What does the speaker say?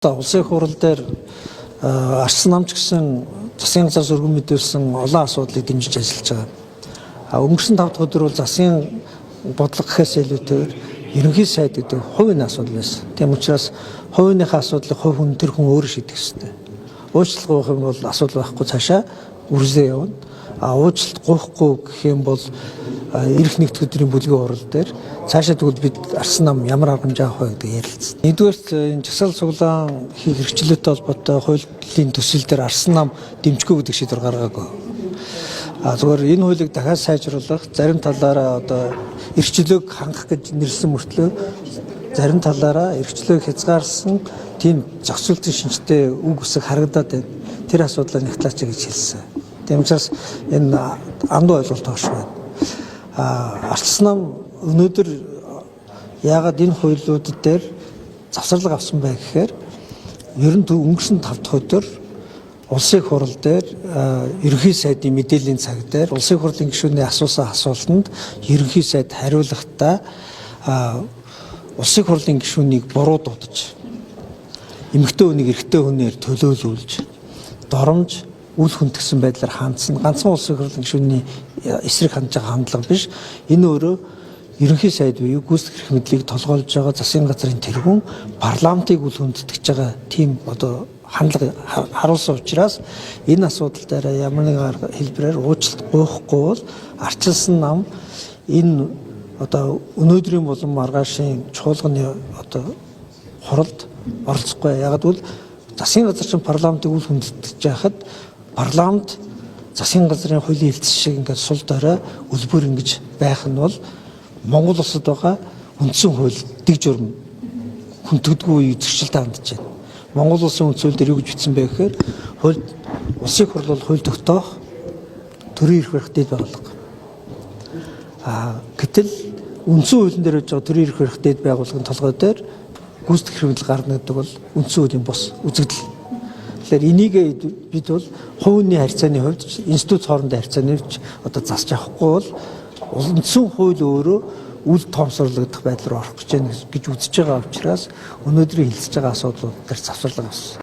Улсын хурал дээр арчсан намч гэсэн засгийн газраас өргөн мэдүүлсэн олон асуудлыг дэмжиж ажиллаж байгаа. Өнгөрсөн 5 дахь өдөр бол засгийн бодлого гэхээс илүүтэйгээр ерөнхий сайд гэдэг хувийн асуудал байсан. Тийм учраас хувийнхаа асуудлыг хувь хүн тэр хүн өөрөө шийдэх ёстой. Уучлалт гуйх юм бол асуудал байхгүй цаашаа үргэлжлээ явна. Уучлалт гуйхгүй гэх юм бол эрх нэгдэх өдрийн бүлгийн хурал дээр цаашаа тэгвэл бид арчсан нам ямар аргамж авах вэ гэдэг ярилцсан. Нэгдүгээрт энэ жагсаал цуглаан хийх эрхчлөлттэй холбоотой хуулийн төсөл дээр арчсан нам дэмжихгүй гэдэг шийдвэр гаргаагүй. Зүгээр энэ хуулийг дахиад сайжруулах, зарим талаараа одоо эрхчлөөг хангах гэж нэрлсэн мөртлөө зарим талаараа эрхчлөөг хязгаарласан тийм зохицуултын шинжтэй үг үсэг харагдаад байна. Тэр асуудлаа нягтлаач гэж хэлсэн. Тийм учраас энэ андуу ойлголт тоош байна. Арчсан нам өнөөдөр яагаад энэ хуулиудад дээр завсарлага авсан бай гэхээр ер нь өнгөрсөн 5 дахь өдөр улсын хурал дээр ерөнхий сайдын мэдээллийн цаг дээр улсын хурлын гишүүний асуусан асуултанд ерөнхий сайд хариулахдаа улсын хурлын гишүүнийг буруу дуудаж эмэгтэй хүнийг эрэгтэй хүнээр төлөөлүүлж доромж үл хүндгсэн байдлаар хандсан ганцхан улсын хурлын гишүүний эсрэг хандж байгаа хандлага биш. Энэ өөрөө ерөнхий сайд буюу гүйцэтгэх эрх мэдлийг толгойлж байгаа засгийн газрын тэргүүн парламентыг үл хүндэтгэж байгаа тийм одоо хандлага харуулсан учраас энэ асуудал дээр ямар нэгэн хэлбэрээр уучлалт гуйхгүй бол арчилсан нам энэ одоо өнөөдрийн болон маргаашийн чуулганы одоо хуралд оролцохгүй. Яг гэвэл засгийн газар чинь парламентыг үл хүндэтгэж байхад парламент засгийн газрын хуулийн хэлтс шиг ингээд сул дорой үлбэр ингэж байх нь бол Монгол улсад байгаа үндсэн хууль дэг журам хүндэгдэггүй зөрчилд хандж байна. Монгол улсын үндсэн хууль дээр юу гэж бичсэн бэ гэхээр хууль улсын хурал бол хууль тогтоох төрийн эрх барих дэд байгууллага. Гэтэл үндсэн хуулийн дээр байж байгаа төрийн эрх барих дэд байгууллагын толгой дээр гүйцэтгэх эрх мэдэл гарна гэдэг бол үндсэн хуулийн бус үзэгдэл. Тэгэхээр энийг бид бол хувийн харьцааны хувьд институт хоорондын харьцааны хувьд одоо засч авахгүй бол үндсэн хууль өөрөө үл тоомсорлогдох байдал руу орох гэж үзэж байгаа учраас өнөөдрийн хэлцэж байгаа асуудлууд дээр завсарлага авсан.